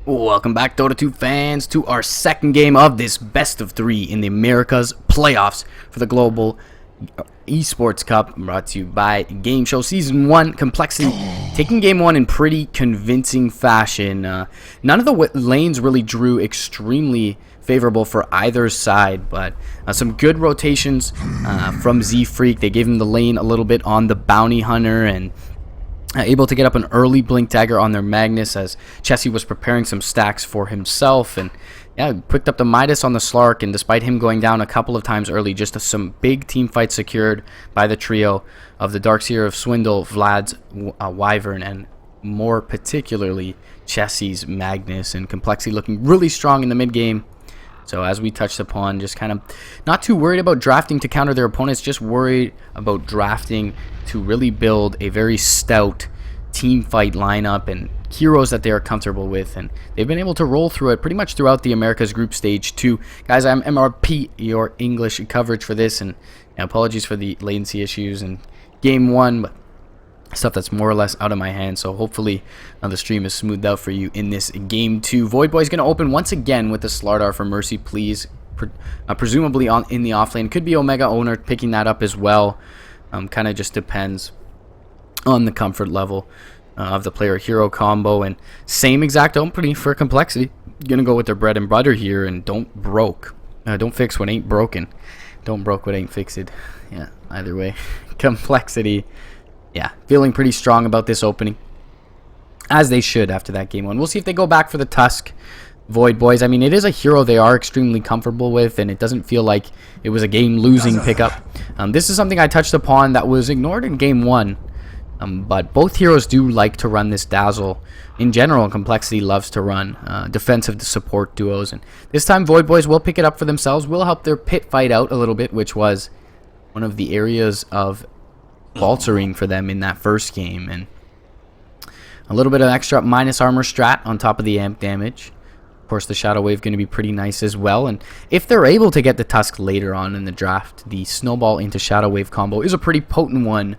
Welcome back, Dota 2 fans, to our second game of this best of three in the Americas playoffs for the Global Esports Cup, brought to you by GameShow Season 1. Complexity taking Game 1 in pretty convincing fashion. None of the lanes really drew extremely favorable for either side, but some good rotations from Z-Freak. They gave him the lane a little bit on the Bounty Hunter, and able to get up an early Blink Dagger on their Magnus as Chessie was preparing some stacks for himself. And yeah, picked up the Midas on the Slark, and despite him going down a couple of times early, just some big team fights secured by the trio of the Darkseer of Swindle, Vlad's Wyvern, and more particularly Chessie's Magnus. And Complexity looking really strong in the mid game. So as we touched upon, just kind of not too worried about drafting to counter their opponents, just worried about drafting to really build a very stout team fight lineup and heroes that they are comfortable with. And they've been able to roll through it pretty much throughout the Americas Group Stage 2. Guys, I'm MRP, your English coverage for this, and apologies for the latency issues in Game 1, but stuff that's more or less out of my hands, so hopefully the stream is smoothed out for you in this Game 2. Voidboy's going to open once again with the Slardar for Mercy Please, presumably in the offlane. Could be Omega Owner picking that up as well. Kind of just depends on the comfort level of the player-hero combo. And same exact opening for Complexity. Going to go with their bread and butter here, and don't fix what ain't broken. Don't broke what ain't fixed. Yeah, either way. Complexity, yeah, feeling pretty strong about this opening, as they should after that Game 1. We'll see if they go back for the Tusk. Void Boys, I mean, it is a hero they are extremely comfortable with, and it doesn't feel like it was a game-losing pickup. This is something I touched upon that was ignored in Game 1, but both heroes do like to run this Dazzle. In general, Complexity loves to run defensive to support duos, and this time Void Boys will pick it up for themselves, will help their pit fight out a little bit, which was one of the areas of faltering for them in that first game. And a little bit of extra minus armor strat on top of the amp damage. Of course, the Shadow Wave going to be pretty nice as well, and if they're able to get the Tusk later on in the draft, the Snowball into Shadow Wave combo is a pretty potent one,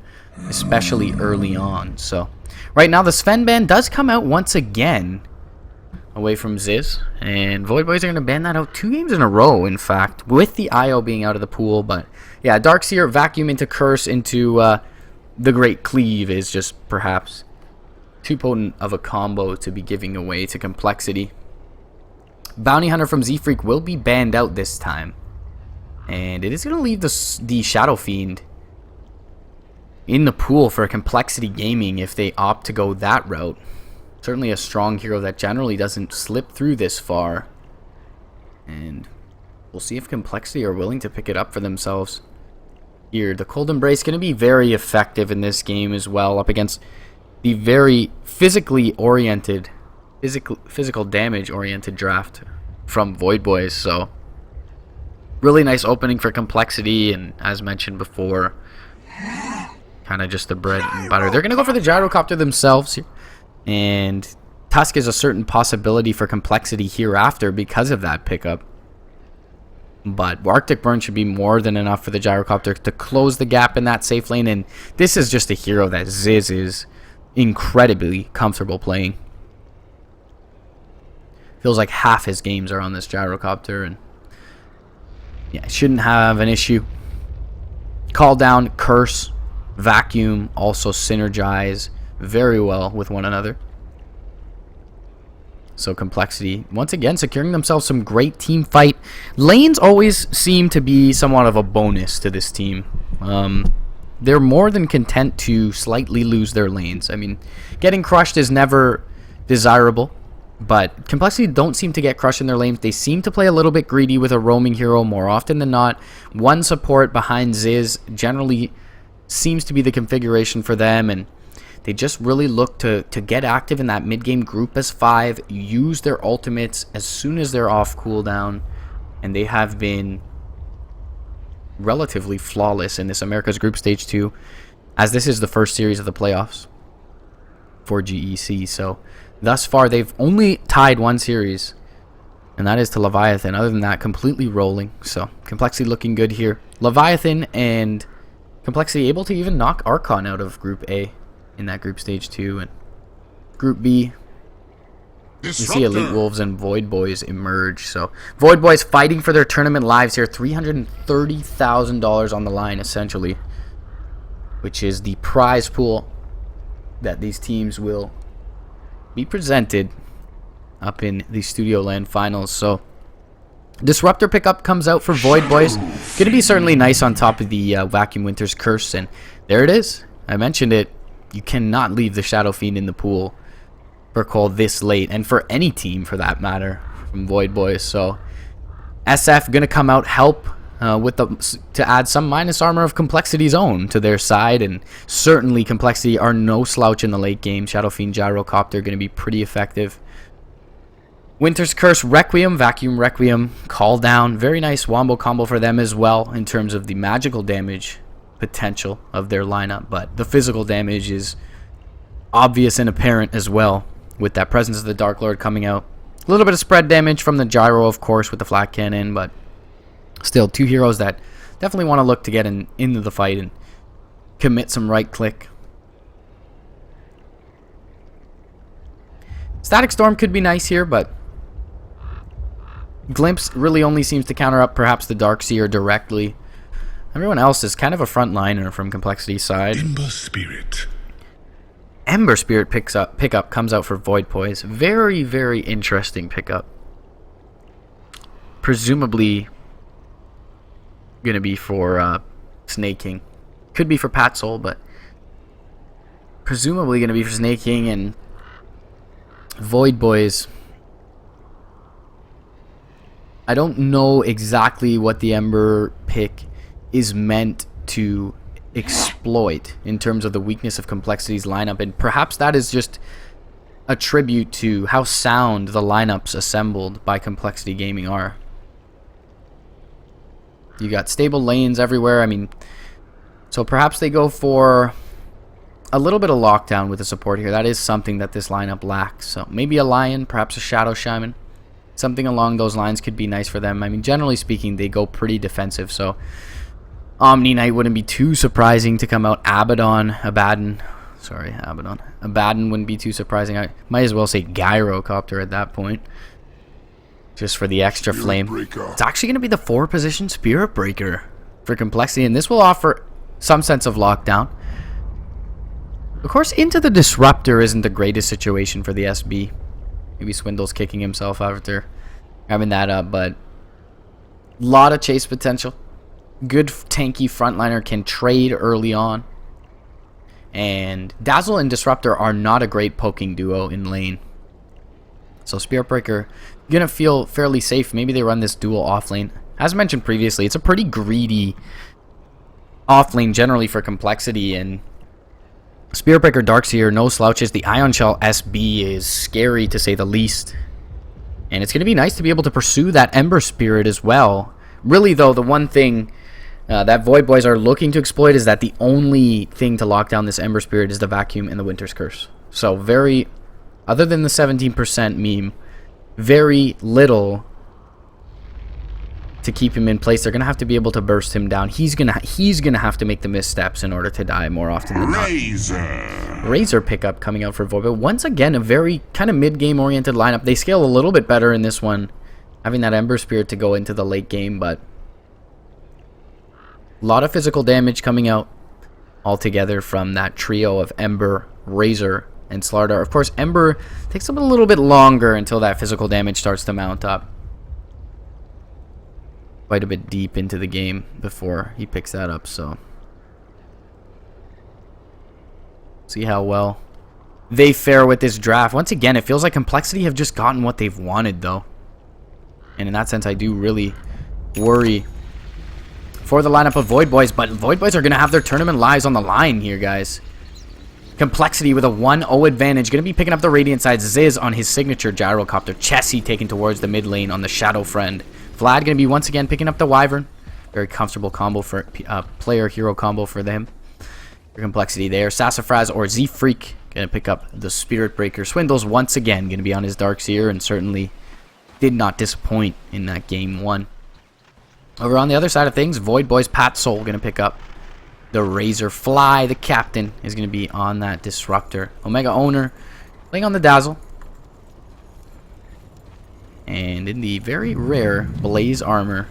especially early on. So right now the Sven ban does come out once again away from Ziz, and Void Boys are going to ban that out 2 games in a row, in fact, with the IO being out of the pool. But yeah, Darkseer Vacuum into Curse into the Great Cleave is just perhaps too potent of a combo to be giving away to Complexity. Bounty Hunter from Z-Freak will be banned out this time, and it is going to leave the Shadow Fiend in the pool for Complexity Gaming if they opt to go that route. Certainly a strong hero that generally doesn't slip through this far, and we'll see if Complexity are willing to pick it up for themselves here. The Cold Embrace going to be very effective in this game as well, up against the very physically oriented, physical damage oriented draft from Void Boys. So really nice opening for Complexity, and as mentioned before, kind of just the bread and butter. They're going to go for the Gyrocopter themselves here, and Tusk is a certain possibility for Complexity hereafter because of that pickup. But Arctic Burn should be more than enough for the Gyrocopter to close the gap in that safe lane, and this is just a hero that Ziz is incredibly comfortable playing. Feels like half his games are on this Gyrocopter, and yeah, shouldn't have an issue. Call down, Curse, Vacuum also synergize very well with one another. So Complexity once again securing themselves some great team fight. Lanes always seem to be somewhat of a bonus to this team. They're more than content to slightly lose their lanes. I mean, getting crushed is never desirable, but Complexity don't seem to get crushed in their lanes. They seem to play a little bit greedy with a roaming hero more often than not. One support behind Ziz generally seems to be the configuration for them, and they just really look to get active in that mid-game group as 5, use their ultimates as soon as they're off cooldown, and they have been relatively flawless in this America's Group Stage 2, as this is the first series of the playoffs for GEC. So thus far they've only tied one series, and that is to Leviathan. Other than that, completely rolling. So Complexity looking good here. Leviathan and Complexity able to even knock Archon out of Group A in that Group Stage 2, and Group B You see Elite Wolves and Void Boys emerge. So Void Boys fighting for their tournament lives here. $330,000 on the line, essentially, which is the prize pool that these teams will be presented up in the Studio Land Finals. So Disruptor pickup comes out for Void Boys. Going to be certainly nice on top of the Vacuum Winter's Curse. And there it is. I mentioned it. You cannot leave the Shadow Fiend in the pool for Cole this late, and for any team for that matter, from Void Boys. So SF gonna come out, help with to add some minus armor of Complexity's own to their side, and certainly Complexity are no slouch in the late game. Shadow Fiend Gyrocopter gonna be pretty effective. Winter's Curse, Requiem, Vacuum Requiem, Call Down, very nice wombo combo for them as well in terms of the magical damage potential of their lineup, but the physical damage is obvious and apparent as well, with that Presence of the Dark Lord coming out. A little bit of spread damage from the Gyro, of course, with the flat cannon, but still, two heroes that definitely want to look to get into the fight and commit some right click. Static Storm could be nice here, but Glimpse really only seems to counter up perhaps the Darkseer directly. Everyone else is kind of a frontliner from Complexity's side. Ember Spirit pickup comes out for Void Boys. Very, very interesting pickup. Presumably going to be for Snake King. Could be for Pat Soul, but presumably going to be for Snake King and Void Boys. I don't know exactly what the Ember pick is meant to exploit in terms of the weakness of Complexity's lineup, and perhaps that is just a tribute to how sound the lineups assembled by Complexity Gaming are. You got stable lanes everywhere. I mean, so perhaps they go for a little bit of lockdown with the support here. That is something that this lineup lacks. So maybe a Lion, perhaps a Shadow Shaman. Something along those lines could be nice for them. I mean, generally speaking, they go pretty defensive, so Omni Knight wouldn't be too surprising to come out. Abaddon wouldn't be too surprising. I might as well say Gyrocopter at that point, just for the extra flame. It's actually going to be the 4-position Spirit Breaker for Complexity, and this will offer some sense of lockdown. Of course, into the Disruptor isn't the greatest situation for the SB. Maybe Swindle's kicking himself after having that up, but a lot of chase potential. Good tanky frontliner, can trade early on. And Dazzle and Disruptor are not a great poking duo in lane. So Spirit Breaker gonna feel fairly safe. Maybe they run this dual off lane. As mentioned previously, it's a pretty greedy off lane generally for Complexity, and Spirit Breaker Darkseer, no slouches. The Ion Shell SB is scary to say the least. And it's gonna be nice to be able to pursue that Ember Spirit as well. Really though, the one thing that Void Boys are looking to exploit is that the only thing to lock down this Ember Spirit is the Vacuum and the Winter's Curse. So very, other than the 17% meme, very little to keep him in place. They're gonna have to be able to burst him down. He's gonna have to make the missteps in order to die more often than not. Razor pickup coming out for Void, but once again a very kind of mid-game oriented lineup. They scale a little bit better in this one, having that Ember Spirit to go into the late game, but a lot of physical damage coming out altogether from that trio of Ember, Razor, and Slardar. Of course, Ember takes a little bit longer until that physical damage starts to mount up. Quite a bit deep into the game before he picks that up, so see how well they fare with this draft. Once again, it feels like Complexity have just gotten what they've wanted, though. And in that sense, I do really worry for the lineup of Void Boys, but Void Boys are going to have their tournament lives on the line here, guys. Complexity with a 1-0 advantage. Going to be picking up the Radiant side. Ziz on his signature Gyrocopter. Chessie taken towards the mid lane on the Shadow Friend. Vlad going to be once again picking up the Wyvern. Very comfortable combo for player-hero combo for them. For Complexity there. Sassafras or Z-Freak going to pick up the Spirit Breaker. Swindles once again going to be on his Darkseer, and certainly did not disappoint in that game 1. Over on the other side of things, Void Boys Pat Soul going to pick up the Razor. Fly, the captain, is going to be on that Disruptor. Omega Owner playing on the Dazzle. And in the very rare Blaze armor.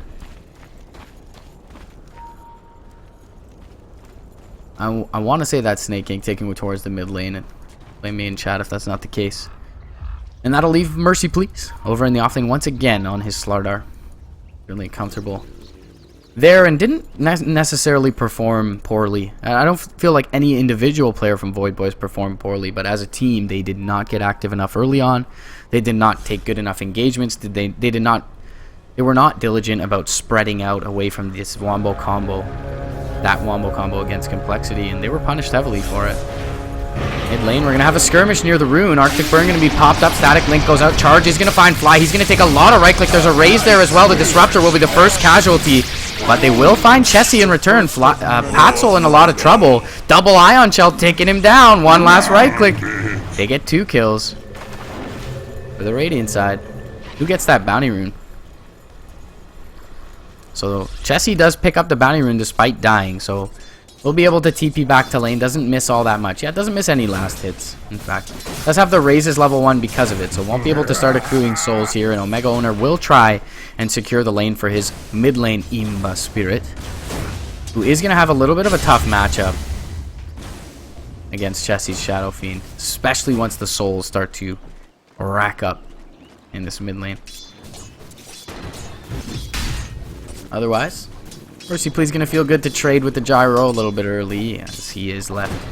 I want to say that's Snake Ink taking towards the mid lane. And blame me in chat if that's not the case. And that'll leave Mercy Please over in the offlane once again on his Slardar. Really comfortable there, and didn't necessarily perform poorly. I don't feel like any individual player from Void Boys performed poorly, but as a team, they did not get active enough early on. They did not take good enough engagements. They were not diligent about spreading out away from this Wombo combo, that Wombo combo against Complexity, and they were punished heavily for it. Mid lane, we're going to have a skirmish near the rune. Arctic Burn going to be popped up. Static Link goes out. Charge is going to find Fly. He's going to take a lot of right click. There's a raise there as well. The Disruptor will be the first casualty. But they will find Chessie in return. Patzel in a lot of trouble. Double Ion Shell taking him down. One last right click. They get 2 kills. For the Radiant side. Who gets that bounty rune? So Chessie does pick up the bounty rune despite dying. So we'll be able to TP back to lane. Doesn't miss all that much. Yeah, doesn't miss any last hits, in fact. Does have the raises level 1 because of it, so won't be able to start accruing souls here. And Omega Owner will try and secure the lane for his mid lane Imba Spirit, who is going to have a little bit of a tough matchup against Chessie's Shadow Fiend, especially once the souls start to rack up in this mid lane. Otherwise, Mercy Please gonna feel good to trade with the gyro a little bit early, as he is left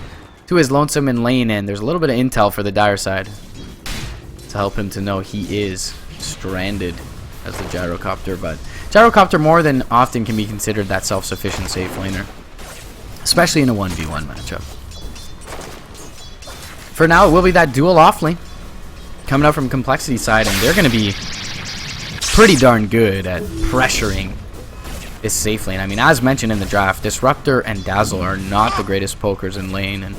to his lonesome in lane, and there's a little bit of intel for the Dire side to help him to know he is stranded as the Gyrocopter. But Gyrocopter more than often can be considered that self-sufficient safe laner, especially in a 1v1 matchup. For now, it will be that dual offlane coming up from Complexity side, and they're gonna be pretty darn good at pressuring this safe lane. I mean, as mentioned in the draft, Disruptor and Dazzle are not the greatest pokers in lane, and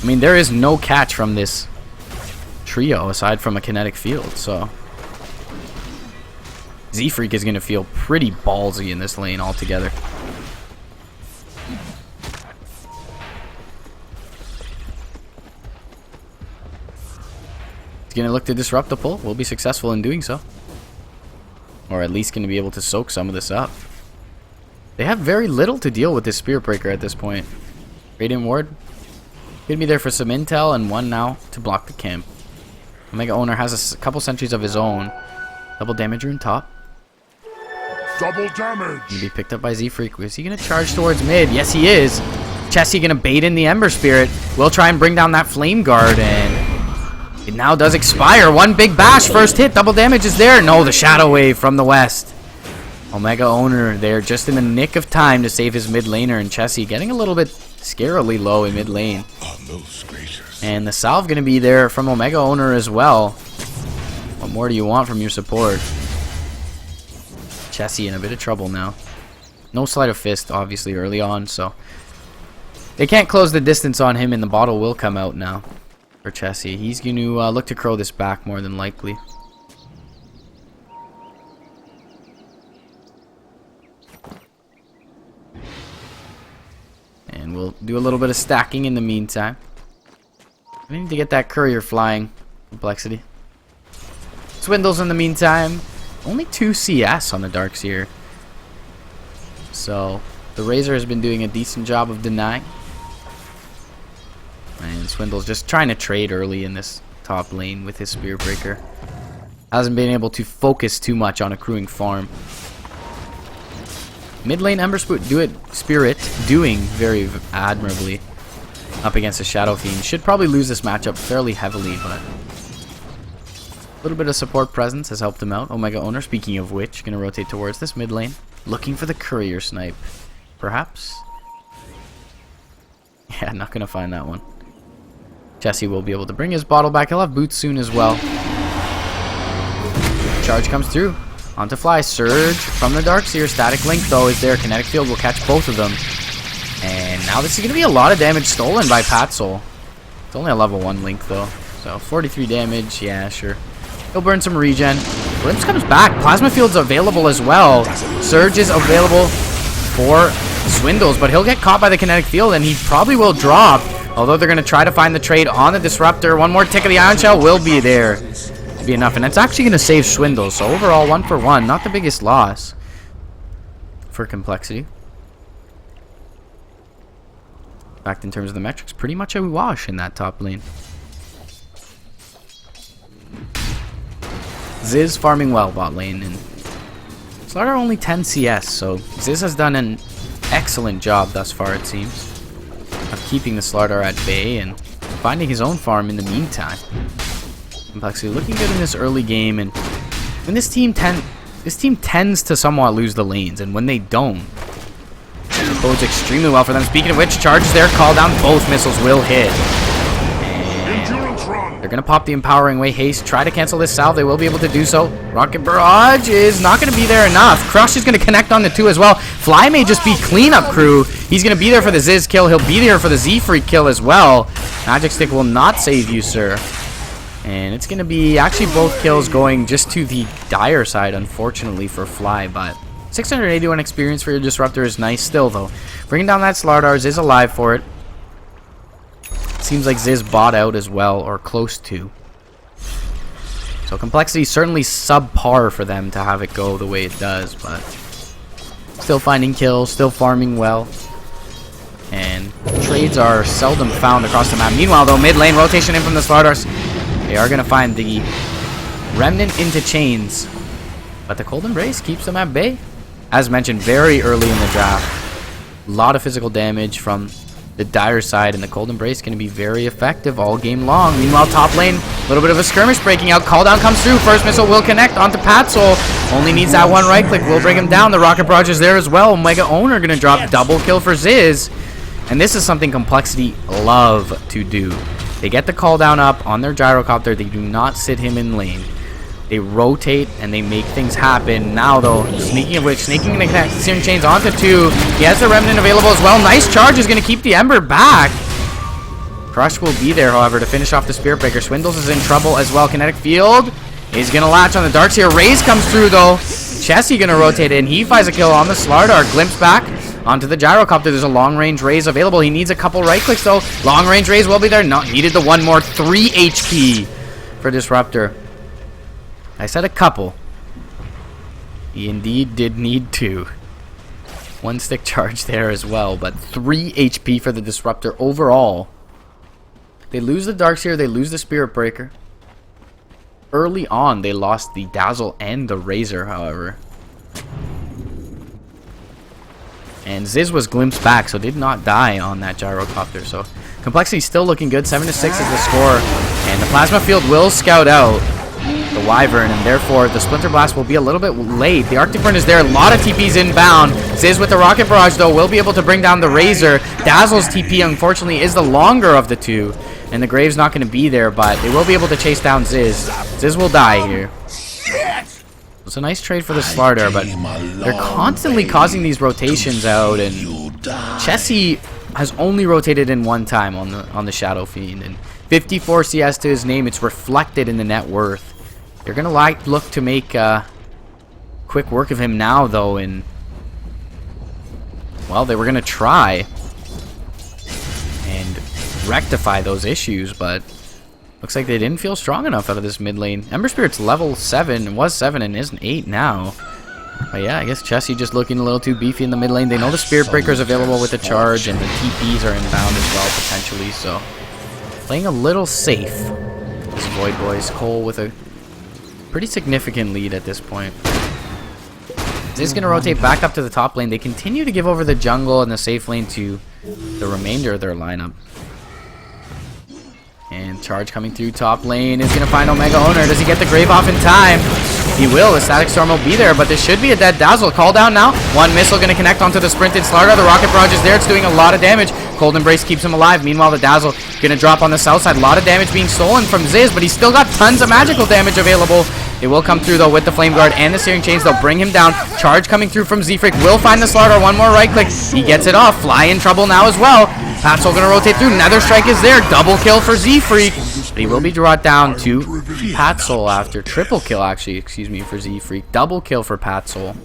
I mean, there is no catch from this trio aside from a kinetic field, so Z-Freak is going to feel pretty ballsy in this lane altogether. He's going to look to disrupt the pull. Will be successful in doing so. Or at least going to be able to soak some of this up. They have very little to deal with this Spirit Breaker at this point. Radiant Ward. Could be there for some intel, and 1 now to block the camp. Omega Owner has a couple sentries of his own. Double damage rune top. Double damage. Gonna be picked up by Z-Freak. Is he going to charge towards mid? Yes, he is. Chessie going to bait in the Ember Spirit. Will try and bring down that Flame Guard, and it now does expire. 1 big bash. First hit. Double damage is there. No, the Shadow Wave from the west. Omega Owner there just in the nick of time to save his mid laner, and Chessie getting a little bit scarily low in mid lane. And the salve going to be there from Omega Owner as well. What more do you want from your support? Chessie in a bit of trouble now. No Sleight of Fist obviously early on, so they can't close the distance on him, and the bottle will come out now for Chessie. He's going to look to crow this back more than likely. And we'll do a little bit of stacking in the meantime. We need to get that courier flying. Complexity. Swindles in the meantime. Only 2 CS on the Darkseer. So the Razor has been doing a decent job of denying. And Swindle's just trying to trade early in this top lane with his Spear Breaker. Hasn't been able to focus too much on accruing farm. Mid lane Ember Spirit doing very admirably up against the Shadow Fiend. Should probably lose this matchup fairly heavily, but a little bit of support presence has helped him out. Omega Owner, speaking of which, going to rotate towards this mid lane. Looking for the courier snipe. Perhaps? Yeah, not going to find that one. Chessie will be able to bring his bottle back. He'll have boots soon as well. Charge comes through. Onto Fly. Surge from the Darkseer. Static Link, though, is there. Kinetic Field will catch both of them. And now this is going to be a lot of damage stolen by Patzel. It's only a level 1 Link, though. So 43 damage. Yeah, sure. He'll burn some regen. Glimpse comes back. Plasma Field's available as well. Surge is available for Swindles, but he'll get caught by the Kinetic Field, and he probably will drop. Although they're going to try to find the trade on the Disruptor. One more tick of the Ion Shell will be there. be enough. And it's actually going to save Swindle. So overall, 1 for 1. Not the biggest loss for Complexity. In fact, in terms of the metrics, pretty much a wash in that top lane. Ziz farming well bot lane, and Slardar only 10 CS, so Ziz has done an excellent job thus far, it seems, of keeping the Slardar at bay and finding his own farm in the meantime. Complexity looking good in this early game, and when this team tends to somewhat lose the lanes, and when they don't, it bodes extremely well for them. Speaking of which, charges there, call down, both missiles will hit. They're going to pop the Empowering Way haste, try to cancel this salve. They will be able to do so. Rocket Barrage is not going to be there enough. Crush is going to connect on the 2 as well. Fly may just be cleanup crew. He's going to be there for the Ziz kill. He'll be there for the Z-Freak kill as well. Magic Stick will not save you, sir. And it's going to be actually both kills going just to the dire side, unfortunately, for Fly. But 681 experience for your Disruptor is nice still, though. Bringing down that Slardar. Ziz alive for it. Seems like Ziz bought out as well, or close to. So Complexity certainly subpar for them to have it go the way it does, but still finding kills, still farming well. And trades are seldom found across the map. Meanwhile, though, mid lane rotation in from the Slardars. They are going to find the Remnant into chains, but the Cold Embrace keeps them at bay. As mentioned, very early in the draft. A lot of physical damage from the dire side, and the Cold Embrace going to be very effective all game long. Meanwhile, top lane, a little bit of a skirmish breaking out. Call down comes through. First missile will connect onto Patsoul. Only needs that one right click. Will bring him down. The Rocket Barrage is there as well. Omega Owner going to drop double kill for Ziz. And this is something Complexity love to do. They get the call down up on their gyrocopter. They do not sit him in lane. They rotate and they make things happen. Now, though, speaking of which, snaking going to connect the Searing Chains onto 2. He has the Remnant available as well. Nice charge is going to keep the Ember back. Crush will be there, however, to finish off the Spirit Breaker. Swindles is in trouble as well. Kinetic Field is going to latch on the Darkseer. Raze comes through, though. Chessie going to rotate in. He finds a kill on the Slardar. Glimpse back onto the Gyrocopter. There's a long-range Raze available. He needs a couple right clicks, though. Long-range Raze will be there. Not needed the one more. 3 HP for Disruptor. I said a couple. He indeed did need 2. 1 stick charge there as well, but 3 HP for the Disruptor overall. They lose the Darkseer, they lose the Spirit Breaker. Early on, they lost the Dazzle and the Razor, however. And Ziz was glimpsed back, so did not die on that Gyrocopter. So Complexity still looking good. 7-6 is the score. And the Plasma Field will scout out the Wyvern, and therefore the Splinter Blast will be a little bit late. The Arctic Burn is there. A lot of TPs inbound. Ziz with the Rocket Barrage, though, will be able to bring down the Razor. Dazzle's TP, unfortunately, is the longer of the 2. And the Grave's not going to be there, but they will be able to chase down Ziz. Ziz will die here. It's a nice trade for the Slardar, but they're constantly causing these rotations out, and Chessie has only rotated in 1 time on the Shadow Fiend, and 54 CS to his name. It's reflected in the net worth. They're gonna look to make quick work of him now, though, and well, they were gonna try and rectify those issues, but looks like they didn't feel strong enough out of this mid lane. Ember Spirit's level 7, was 7 and is an 8 now. But yeah, I guess Chessie just looking a little too beefy in the mid lane. They know the Spirit Breaker is available with the charge, and the TPs are inbound as well, potentially, so playing a little safe. This Void Boys. Cole with a pretty significant lead at this point. Ziz going to rotate back up to the top lane. They continue to give over the jungle and the safe lane to the remainder of their lineup. And charge coming through top lane is going to find Omega Owner. Does he get the Grave off in time? He will. The Static Storm will be there, but this should be a dead Dazzle. Call down now. 1 missile going to connect onto the sprinted Slardar. The Rocket Barrage is there. It's doing a lot of damage. Cold Embrace keeps him alive. Meanwhile, the Dazzle going to drop on the south side. A lot of damage being stolen from Ziz, but he's still got tons of magical damage available. It will come through, though, with the Flame Guard and the Searing Chains. They'll bring him down. Charge coming through from Z-Freak. Will find the Slardar. 1 more right click. He gets it off. Fly in trouble now as well. Patsoul going to rotate through. Nether Strike is there. Double kill for Z-Freak. But he will be brought down to Patsoul after. Triple kill, actually, excuse me, for Z-Freak. Double kill for Patsoul.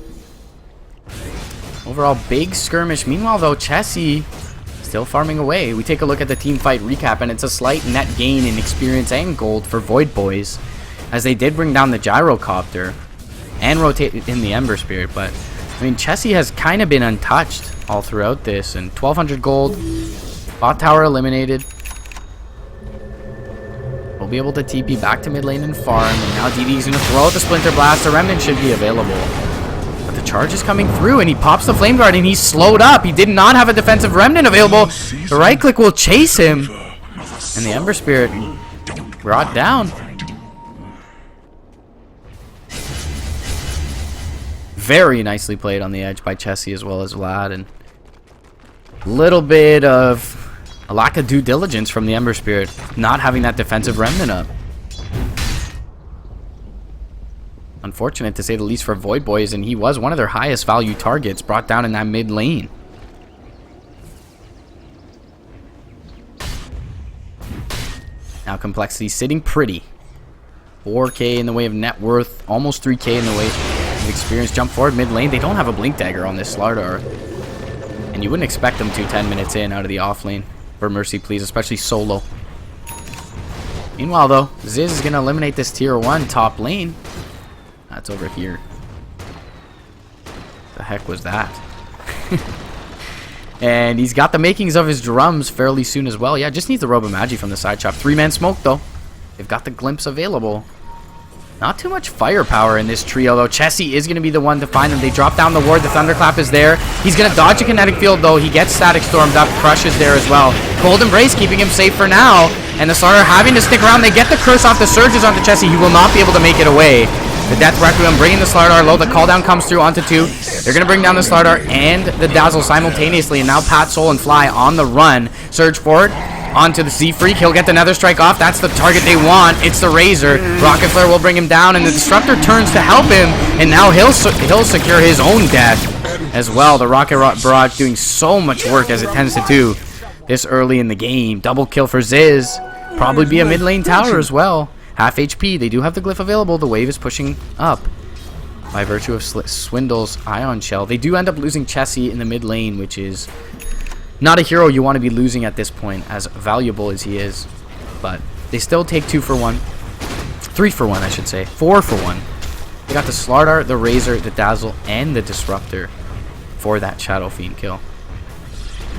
Overall, big skirmish. Meanwhile, though, Chessie still farming away. We take a look at the team fight recap, and it's a slight net gain in experience and gold for Void Boys. as they did bring down the gyrocopter and rotate in the Ember Spirit. But I mean, Chessie has kind of been untouched all throughout this, and 1200 gold, bot tower eliminated. We'll be able to TP back to mid lane and farm, and now DD's going to throw out the Splinter Blast. The Remnant should be available. But the charge is coming through, and he pops the Flame Guard, and he's slowed up. He did not have a defensive Remnant available. The right click will chase him, and the Ember Spirit brought down. Very nicely played on the edge by Chessie as well as Vlad, and a little bit of a lack of due diligence from the Ember Spirit, not having that defensive Remnant up. Unfortunate to say the least for Void Boys, and he was one of their highest value targets brought down in that mid lane. Now Complexity sitting pretty. 4k in the way of net worth, almost 3k in the way of experience. Jump forward mid lane. They don't have a Blink Dagger on this Slardar, and you wouldn't expect them to 10 minutes in out of the off lane for Mercy Please, especially solo. Meanwhile though, Ziz is going to eliminate this tier 1 top lane. That's over here. The heck was that? And he's got the makings of his drums fairly soon as well. Yeah, just needs the Robo-Magi from the side chop. 3-man smoke though. They've got the glimpse available. Not too much firepower in this trio though. Chessie is going to be the one to find them. They drop down the ward. The Thunderclap is there. He's going to dodge a kinetic field though. He gets Static Stormed up. Crush is there as well. Cold Embrace keeping him safe for now. And the Slardar having to stick around. They get the curse off the surges onto Chessie. He will not be able to make it away. The Death Requiem bringing the Slardar low. The call down comes through onto 2. They're going to bring down the Slardar and the Dazzle simultaneously. And now Pat, Soul, and Fly on the run. Surge forward onto the Z Freak. He'll get the Nether Strike off. That's the target they want. It's the Razor. Rocket Flare will bring him down, and the Disruptor turns to help him. And now he'll secure his own death as well. The Rocket Barrage doing so much work as it tends to do this early in the game. Double kill for Ziz. Probably be a mid lane tower as well. Half HP. They do have the glyph available. The wave is pushing up by virtue of Swindle's Ion Shell. They do end up losing Chessie in the mid lane, which is not a hero you want to be losing at this point, as valuable as he is. But they still take 2 for 1. 3 for 1, I should say. 4 for 1. They got the Slardar, the Razor, the Dazzle, and the Disruptor for that Shadow Fiend kill.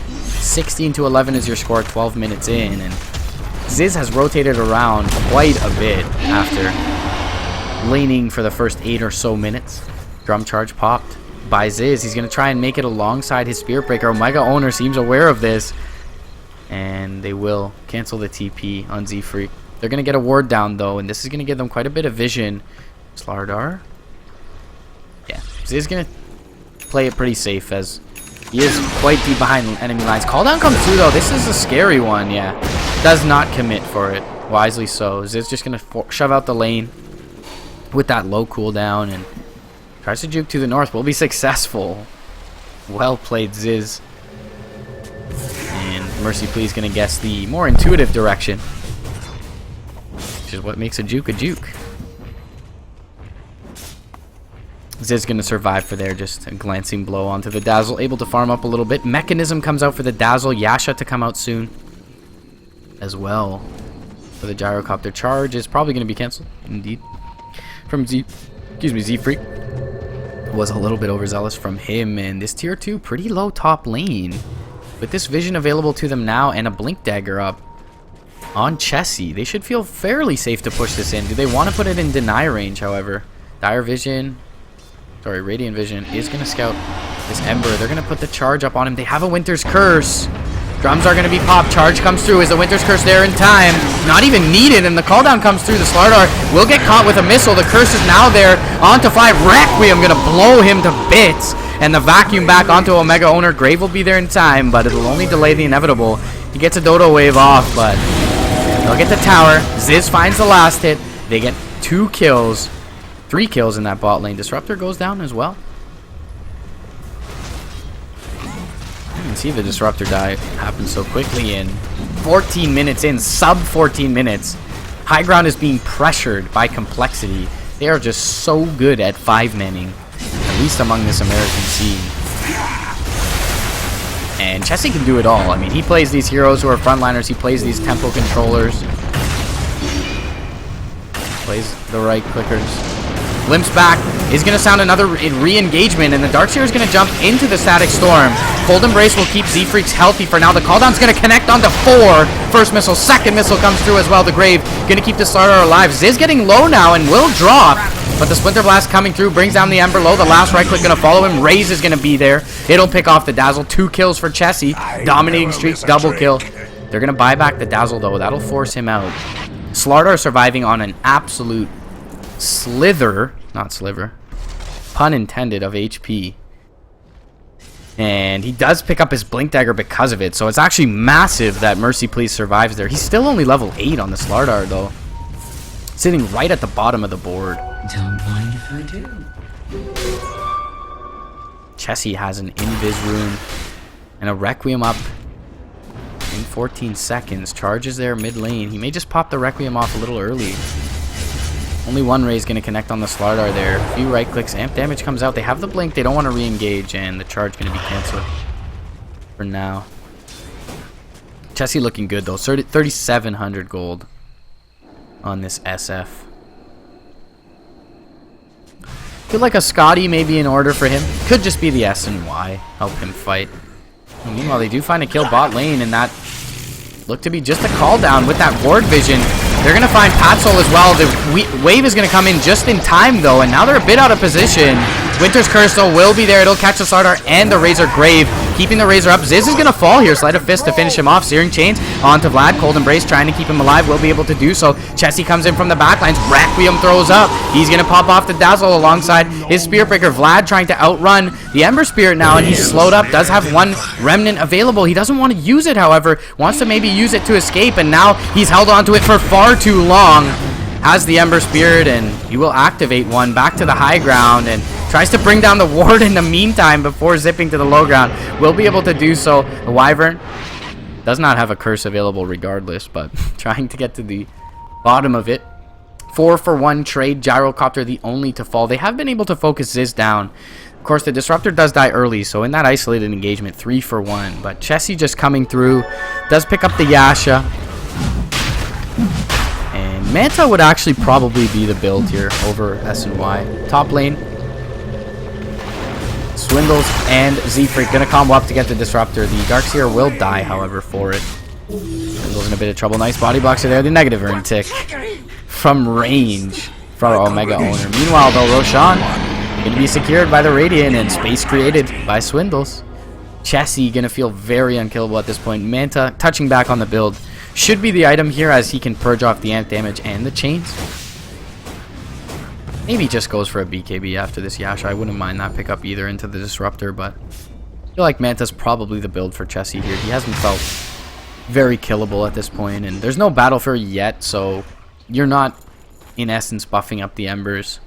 16 to 11 is your score, 12 minutes in, and Ziz has rotated around quite a bit after laning for the first 8 or so minutes. Drum charge popped by Ziz. He's going to try and make it alongside his Spirit Breaker. Omega owner seems aware of this, and they will cancel the TP on Z Freak. They're going to get a ward down though, and this is going to give them quite a bit of vision. Slardar, yeah, Ziz is going to play it pretty safe as he is quite deep behind enemy lines. Call down comes through though. This is a scary one. Yeah, does not commit for it, wisely so. Ziz just going to shove out the lane with that low cooldown and tries to juke to the north. Will be successful. Well played, Ziz. And Mercy Please going to guess the more intuitive direction, which is what makes a juke a juke. Ziz going to survive for there. Just a glancing blow onto the Dazzle. Able to farm up a little bit. Mechanism comes out for the Dazzle. Yasha to come out soon as well. For the Gyrocopter charge is probably going to be cancelled. Indeed. From Z Freak. Was a little bit overzealous from him, and this tier 2 pretty low top lane with this vision available to them now and a Blink Dagger up on Chessie. They should feel fairly safe to push this in. Do they want to put it in deny range? However, Radiant Vision is going to scout this Ember. They're going to put the charge up on him. They have a Winter's Curse. Drums are going to be popped. Charge comes through. Is the Winter's Curse there in time? Not even needed, and the call down comes through. The Slardar will get caught with a missile. The Curse is now there. Onto Fly. Requiem going to blow him to bits. And the vacuum back onto Omega owner. Grave will be there in time, but it'll only delay the inevitable. He gets a Dota wave off, but they'll get the tower. Ziz finds the last hit. They get 2 kills. 3 kills in that bot lane. Disruptor goes down as well. You can see the Disruptor die happen so quickly in 14 minutes in, sub 14 minutes. High Ground is being pressured by Complexity. They are just so good at 5-manning, at least among this American scene. And Chessie can do it all. I mean, he plays these heroes who are frontliners. He plays these tempo controllers. Plays the right clickers. Limps back. Is going to sound another re-engagement, and the Darkseer is going to jump into the Static Storm. Cold Embrace will keep Z-Freaks healthy for now. The cooldown's going to connect onto 4. First missile, second missile comes through as well. The Grave going to keep the starter alive. Ziz getting low now and will drop, but the Splinter Blast coming through brings down the Ember low. The last right click going to follow him. Raze is going to be there. It'll pick off the Dazzle. 2 kills for Chessie. Dominating streak, double kill. They're going to buy back the Dazzle though. That'll force him out. Slardar surviving on an absolute slither, not sliver, pun intended, of HP. And he does pick up his Blink Dagger because of it, so it's actually massive that Mercy Please survives there. He's still only level 8 on the Slardar though, sitting right at the bottom of the board. Don't mind if I do. Chessie has an Invis Rune and a Requiem up in 14 seconds. Charges there mid lane. He may just pop the Requiem off a little early. Only one Ray is going to connect on the Slardar there. A few right clicks. Amp damage comes out. They have the blink. They don't want to re-engage, and the charge going to be canceled for now. Chessie looking good, though. 3,700 gold on this SF. Feel like a Scotty may be in order for him. Could just be the S and Y. Help him fight. And meanwhile, they do find a kill bot lane, and that looked to be just a call down with that ward vision. They're going to find Patsol as well. The wave is going to come in just in time, though, and now they're a bit out of position. Winter's Curse, though, will be there. It'll catch the Slardar and the Razor Grave, keeping the Razor up. Ziz is going to fall here. Sleight of Fist to finish him off. Searing Chains onto Vlad. Cold Embrace trying to keep him alive. Will be able to do so. Chessie comes in from the backlines. Requiem throws up. He's going to pop off the Dazzle alongside his Spear Breaker. Vlad trying to outrun the Ember Spirit now, and he's slowed up. Does have one Remnant available. He doesn't want to use it, however. Wants to maybe use it to escape, and now he's held onto it for far too long. Has the Ember Spirit, and he will activate one back to the high ground and tries to bring down the ward in the meantime before zipping to the low ground. Will be able to do so. The Wyvern does not have a curse available regardless, but trying to get to the bottom of it. 4-for-1 trade. Gyrocopter the only to fall. They have been able to focus Ziz down. Of course, the Disruptor does die early, so in that isolated engagement, 3-for-1. But Chessie just coming through. Does pick up the Yasha. And Manta would actually probably be the build here over S and Y. Top lane. Swindles and Z-Freak going to combo up to get the Disruptor. The Darkseer will die, however, for it. Swindles in a bit of trouble. Nice body boxer there. The negative earn tick from range from our Omega owner. Meanwhile, though, Roshan going to be secured by the Radiant and space created by Swindles. Chessie going to feel very unkillable at this point. Manta touching back on the build. Should be the item here, as he can purge off the amp damage and the chains. Maybe just goes for a BKB after this Yasha. I wouldn't mind that pickup either into the Disruptor, but I feel like Manta's probably the build for Chessie here. He hasn't felt very killable at this point, and there's no Battle Fury yet, so you're not, in essence, buffing up the Ember's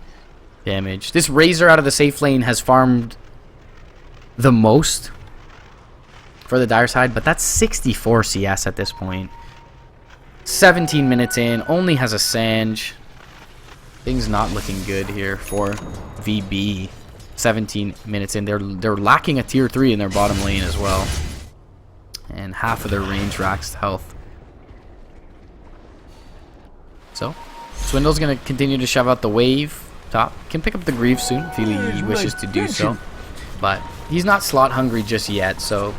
damage. This Razor out of the safe lane has farmed the most for the dire side, but that's 64 CS at this point. 17 minutes in, only has a Sange. Things not looking good here for VB. 17 minutes in, they're lacking a tier 3 in their bottom lane as well, and half of their range racks health. So Swindle's gonna continue to shove out the wave top. Can pick up the Grieve soon if he wishes to do so, but he's not slot hungry just yet, so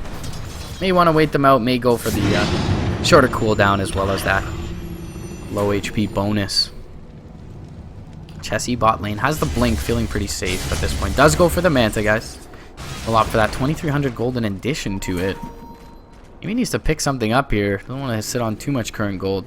may want to wait them out. May go for the shorter cooldown as well as that low HP bonus. Chessie bot lane has the blink, feeling pretty safe at this point. Does go for the Manta, guys. A lot for that 2,300 gold in addition to it. Maybe needs to pick something up here. Don't want to sit on too much current gold.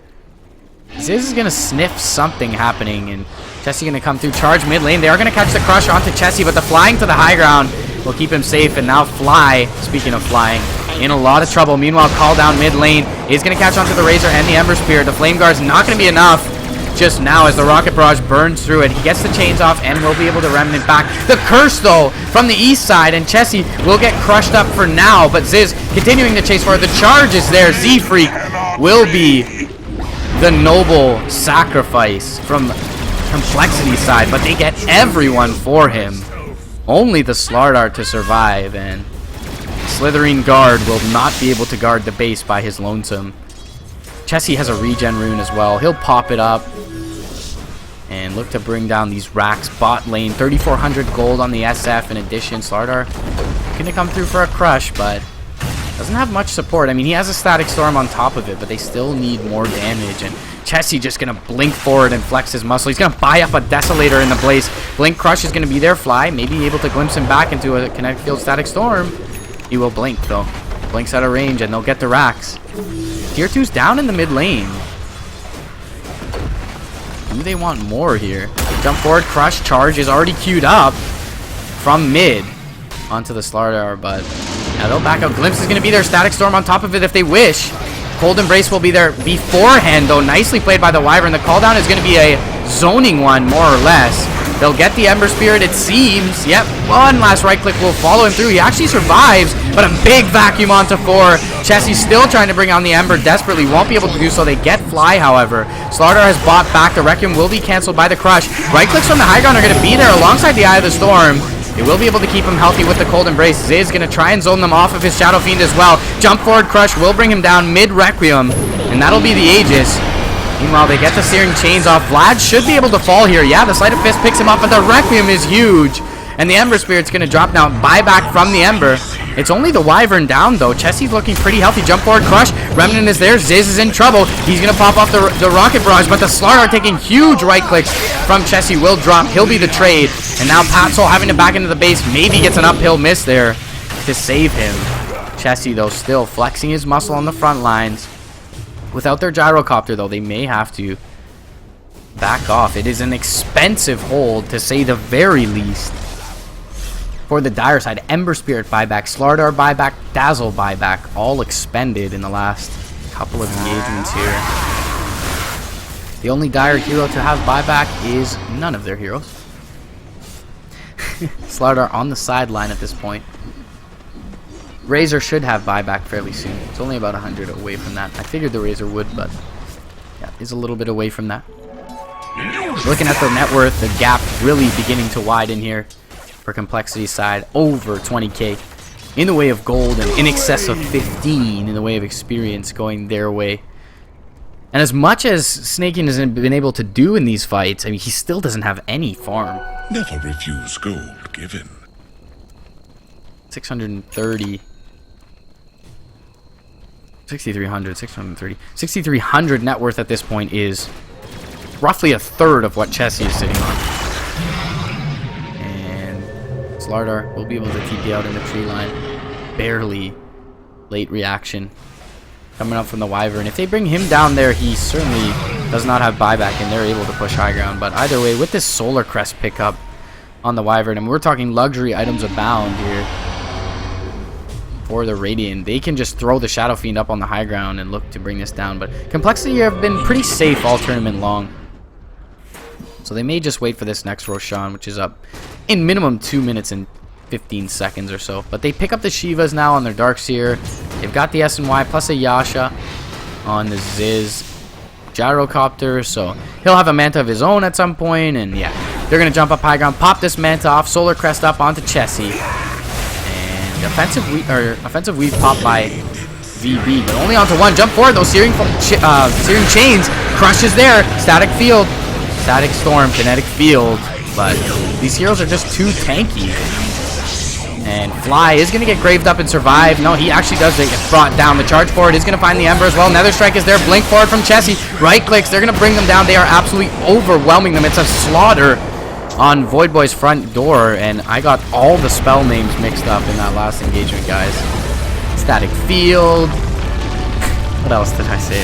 Ziz is going to sniff something happening, and Chessie going to come through. Charge mid lane. They are going to catch the crush onto Chessie, but the flying to the high ground will keep him safe. And now Fly, speaking of flying, in a lot of trouble. Meanwhile, call down mid lane is going to catch onto the Razor and the Ember Spear. The Flame Guard's not going to be enough just now as the Rocket Barrage burns through it. He gets the chains off and will be able to remnant back. The curse, though, from the east side, and Chessie will get crushed up for now, but Ziz continuing to chase for it. The charge is there. Z-Freak will be the noble sacrifice from Complexity side, but they get everyone for him. Only the Slardar to survive, and Slithering Guard will not be able to guard the base by his lonesome. Chessie has a regen rune as well. He'll pop it up. and look to bring down these racks. Bot lane, 3,400 gold on the SF in addition. Slardar gonna come through for a crush, but doesn't have much support. I mean, he has a Static Storm on top of it, but they still need more damage. And Chessie just gonna blink forward and flex his muscle. He's gonna buy up a Desolator in the Blaze. Blink Crush is gonna be there. Fly, maybe able to glimpse him back into a Kinetic Field Static Storm. He will blink, though. Blinks out of range, and they'll get the racks. Tier 2's down in the mid lane. Do they want more here? Jump forward, Crush, Charge is already queued up from mid onto the Slardar, but now they'll back up. Glimpse is going to be there. Static Storm on top of it if they wish. Cold Embrace will be there beforehand, though. Nicely played by the Wyvern. The call down is going to be a zoning one, more or less. They'll get the Ember Spirit, it seems. Yep, one last right click will follow him through. He actually survives, but a big vacuum onto 4. Chessie's still trying to bring on the Ember desperately. Won't be able to do so. They get Fly, however. Slardar has bought back. The Requiem will be canceled by the Crush. Right clicks from the high ground are going to be there alongside the Eye of the Storm. They will be able to keep him healthy with the Cold Embrace. Ziz going to try and zone them off of his Shadow Fiend as well. Jump forward Crush will bring him down mid-Requiem, and that'll be the Aegis. Meanwhile, they get the Searing Chains off. Vlad should be able to fall here. Yeah, the Sleight of Fist picks him up, but the Requiem is huge. And the Ember Spirit's going to drop now. Buyback from the Ember. It's only the Wyvern down, though. Chessie's looking pretty healthy. Jump forward, Crush. Remnant is there. Ziz is in trouble. He's going to pop off the Rocket Barrage, but the Slardar taking huge right clicks from Chessie will drop. He'll be the trade. And now Patsol having to back into the base. Maybe gets an uphill miss there to save him. Chessie, though, still flexing his muscle on the front lines. Without their Gyrocopter, though, they may have to back off. It is an expensive hold, to say the very least. For the Dire side, Ember Spirit buyback, Slardar buyback, Dazzle buyback, all expended in the last couple of engagements here. The only Dire hero to have buyback is none of their heroes. Slardar on the sideline at this point. Razor should have buyback fairly soon. It's only about 100 away from that. I figured the Razor would, but yeah, is a little bit away from that. Looking at the net worth, the gap really beginning to widen here for Complexity side. Over 20k in the way of gold and in excess of 15 in the way of experience going their way. And as much as Snaking has been able to do in these fights, I mean, he still doesn't have any farm. Never refuse gold given. 630. 6,300, 630. 6,300 net worth at this point is roughly a third of what Chessie is sitting on. And Slardar will be able to TP out in the tree line. Barely. Late reaction coming up from the Wyvern. If they bring him down there, he certainly does not have buyback, and they're able to push high ground. But either way, with this Solar Crest pickup on the Wyvern, and we're talking luxury items abound here. For the Radiant, they can just throw the Shadow Fiend up on the high ground and look to bring this down. But Complexity have been pretty safe all tournament long, so they may just wait for this next Roshan, which is up in minimum 2 minutes and 15 seconds or so. But they pick up the Shivas now on their Darkseer. They've got the SNY plus a Yasha on the Ziz Gyrocopter, so he'll have a Manta of his own at some point. And yeah, they're gonna jump up high ground, pop this Manta off, Solar Crest up onto Chessie. Offensive weave popped by VB, but only onto one. Jump forward though. Searing Chains, Crush is there. Static Field, Static Storm, Kinetic Field, but these heroes are just too tanky. And Fly is going to get graved up and survive. No, he actually does get brought down. The charge forward is going to find the Ember as well. Nether Strike is there. Blink forward from Chessie. Right clicks. They're going to bring them down. They are absolutely overwhelming them. It's a slaughter on Void Boy's front door, and I got all the spell names mixed up in that last engagement, guys. Static Field. What else did I say?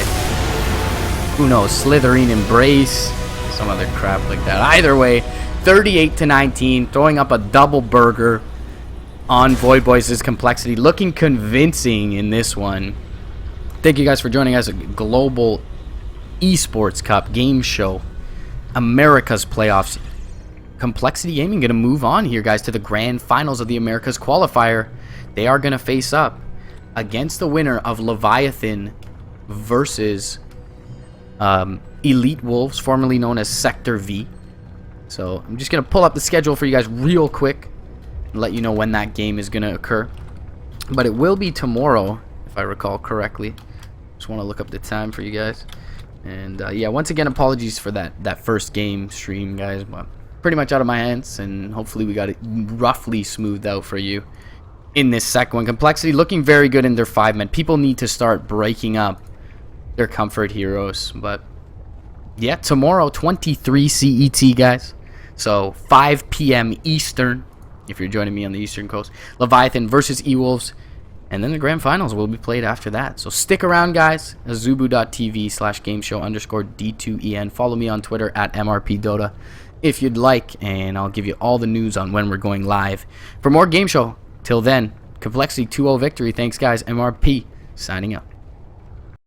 Who knows? Slithering Embrace. Some other crap like that. Either way, 38-19, throwing up a double burger on Void Boys' Complexity. Looking convincing in this one. Thank you guys for joining us at Global Esports Cup Game Show. America's Playoffs. Complexity Gaming going to move on here, guys, to the grand finals of the Americas qualifier. They are going to face up against the winner of Leviathan versus Elite Wolves, formerly known as Sector V. So I'm just going to pull up the schedule for you guys real quick and let you know when that game is going to occur. But it will be tomorrow, if I recall correctly. Just want to look up the time for you guys. And yeah, once again, apologies for that first game stream, guys. But pretty much out of my hands, and hopefully we got it roughly smoothed out for you in this second one. Complexity looking very good in their 5-man. People need to start breaking up their comfort heroes. But yeah, tomorrow 23 CET, guys. So 5 p.m. Eastern, if you're joining me on the Eastern Coast. Leviathan versus E-Wolves. And then the grand finals will be played after that. So stick around, guys. azubu.tv/gameshow_D2EN. Follow me on Twitter at Mrpdota if you'd like. And I'll give you all the news on when we're going live for more Game Show. Till then, Complexity 2-0 victory. Thanks, guys. MRP signing up.